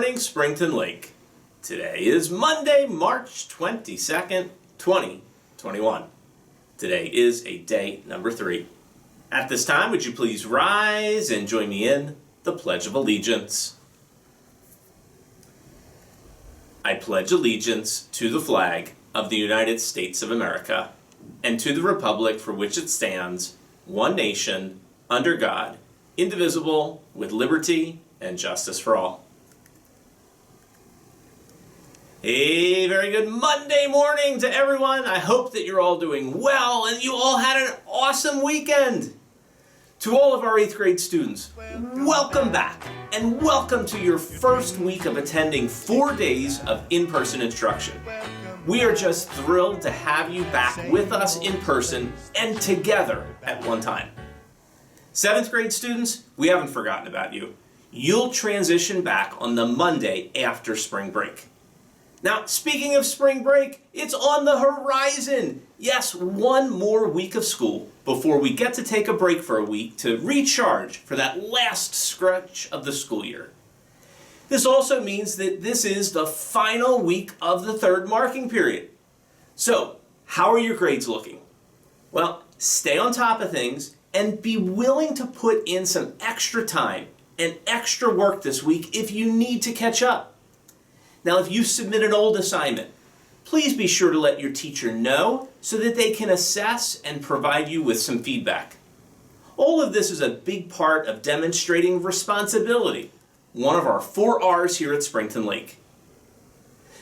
morning, Springton Lake. Today is Monday, March 22nd, 2021. Today is a day number 3. At this time, would you please rise and join me in the Pledge of Allegiance? I pledge allegiance to the flag of the United States of America and to the republic for which it stands, one nation, under God, indivisible, with liberty and justice for all. A very good Monday morning to everyone. I hope that you're all doing well and you all had an awesome weekend. To all of our 8th grade students, welcome back and welcome to your first week of attending 4 days of in-person instruction. We are just thrilled to have you back with us in person and together at one time. 7th grade students, we haven't forgotten about you. You'll transition back on the Monday after spring break. Now, speaking of spring break, it's on the horizon. Yes, one more week of school before we get to take a break for a week to recharge for that last stretch of the school year. This also means that this is the final week of the 3rd marking period. So, how are your grades looking? Well, stay on top of things and be willing to put in some extra time and extra work this week if you need to catch up. Now, if you submit an old assignment, please be sure to let your teacher know so that they can assess and provide you with some feedback. All of this is a big part of demonstrating responsibility, one of our 4 R's here at Springton Lake.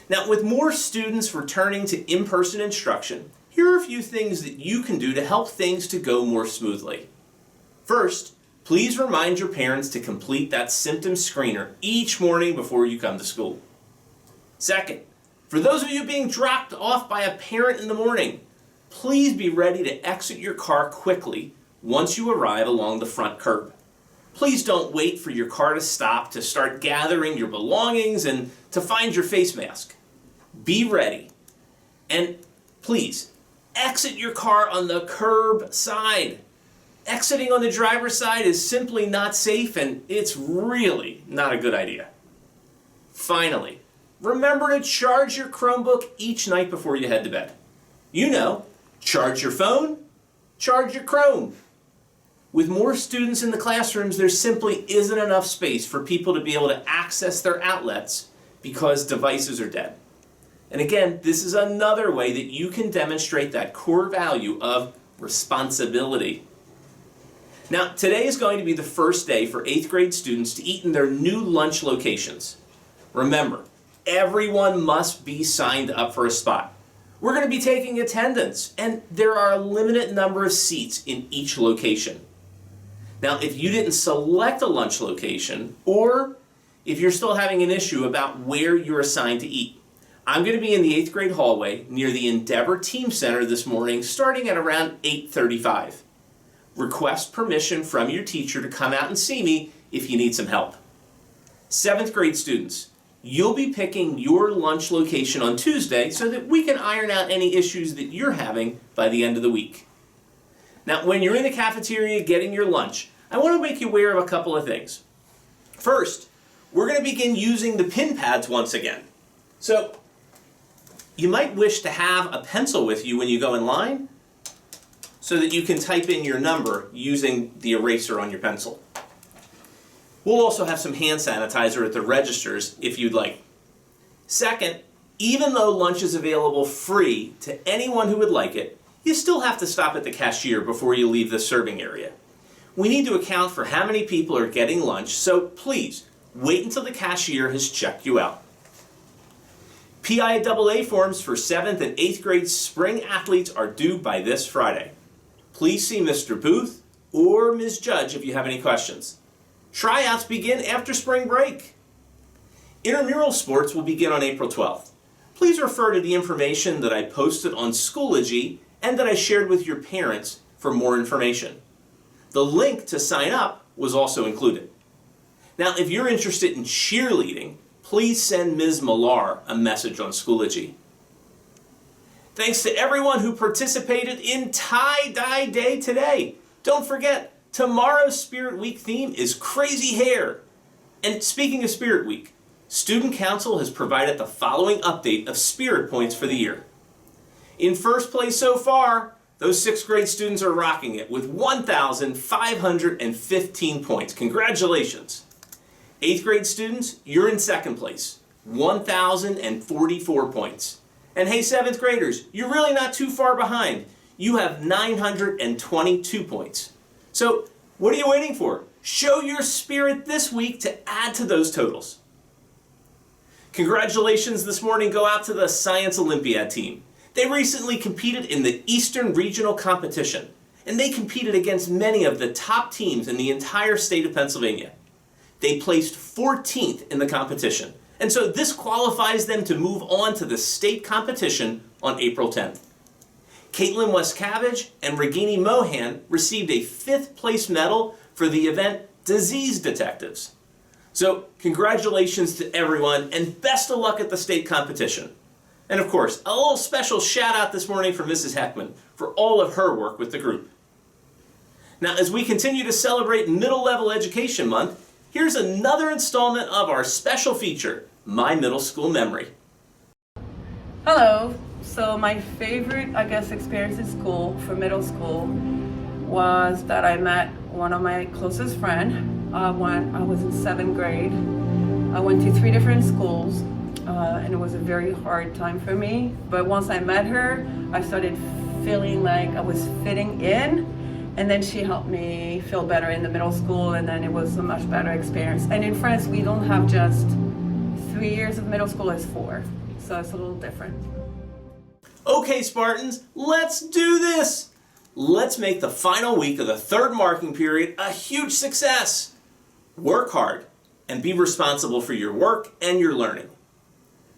Now, with more students returning to in-person instruction, here are a few things that you can do to help things to go more smoothly. First, please remind your parents to complete that symptom screener each morning before you come to school. Second, for those of you being dropped off by a parent in the morning, please be ready to exit your car quickly once you arrive along the front curb. Please don't wait for your car to stop to start gathering your belongings and to find your face mask. Be ready. And please, exit your car on the curb side. Exiting on the driver's side is simply not safe and it's really not a good idea. Finally, remember to charge your Chromebook each night before you head to bed. You know, charge your phone, charge your Chrome. With more students in the classrooms, there simply isn't enough space for people to be able to access their outlets because devices are dead. And again, this is another way that you can demonstrate that core value of responsibility. Now, today is going to be the first day for 8th grade students to eat in their new lunch locations. Remember, everyone must be signed up for a spot. We're going to be taking attendance, and there are a limited number of seats in each location. Now, if you didn't select a lunch location, or if you're still having an issue about where you're assigned to eat, I'm going to be in the 8th grade hallway near the Endeavor Team Center this morning, starting at around 8:35. Request permission from your teacher to come out and see me if you need some help. 7th grade students, you'll be picking your lunch location on Tuesday so that we can iron out any issues that you're having by the end of the week. Now, when you're in the cafeteria getting your lunch, I want to make you aware of a couple of things. First, we're going to begin using the pin pads once again. So, you might wish to have a pencil with you when you go in line so that you can type in your number using the eraser on your pencil. We'll also have some hand sanitizer at the registers if you'd like. Second, even though lunch is available free to anyone who would like it, you still have to stop at the cashier before you leave the serving area. We need to account for how many people are getting lunch, so please wait until the cashier has checked you out. PIAA forms for 7th and 8th grade spring athletes are due by this Friday. Please see Mr. Booth or Ms. Judge if you have any questions. Tryouts begin after spring break. Intramural sports will begin on April 12th. Please refer to the information that I posted on Schoology and that I shared with your parents for more information. The link to sign up was also included. Now, if you're interested in cheerleading, please send Ms. Millar a message on Schoology. Thanks to everyone who participated in Tie-Dye Day today. Don't forget, tomorrow's Spirit Week theme is crazy hair. And speaking of Spirit Week, Student Council has provided the following update of Spirit points for the year. In first place so far, those 6th grade students are rocking it with 1,515 points. Congratulations. 8th grade students, you're in second place, 1,044 points. And hey, 7th graders, you're really not too far behind. You have 922 points. So, what are you waiting for? Show your spirit this week to add to those totals. Congratulations this morning go out to the Science Olympiad team. They recently competed in the Eastern Regional Competition, and they competed against many of the top teams in the entire state of Pennsylvania. They placed 14th in the competition, and so this qualifies them to move on to the state competition on April 10th. Caitlin Westcavage and Regini Mohan received a 5th place medal for the event Disease Detectives. So congratulations to everyone and best of luck at the state competition. And of course, a little special shout out this morning for Mrs. Heckman for all of her work with the group. Now, as we continue to celebrate Middle Level Education Month, here's another installment of our special feature, My Middle School Memory. Hello. So my favorite, experience in school for middle school was that I met one of my closest friends when I was in 7th grade. I went to 3 different schools and it was a very hard time for me. But once I met her, I started feeling like I was fitting in, and then she helped me feel better in the middle school, and then it was a much better experience. And in France, we don't have just 3 years of middle school, it's 4. So it's a little different. Okay, Spartans, let's do this! Let's make the final week of the 3rd marking period a huge success! Work hard and be responsible for your work and your learning.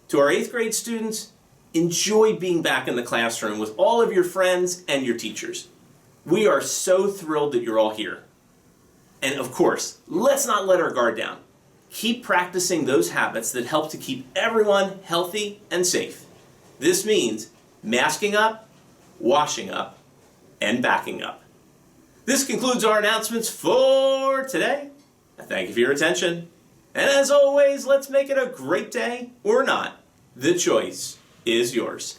To our 8th grade students, enjoy being back in the classroom with all of your friends and your teachers. We are so thrilled that you're all here. And of course, let's not let our guard down. Keep practicing those habits that help to keep everyone healthy and safe. This means masking up, washing up, and backing up. This concludes our announcements for today. I thank you for your attention. And as always, let's make it a great day or not. The choice is yours.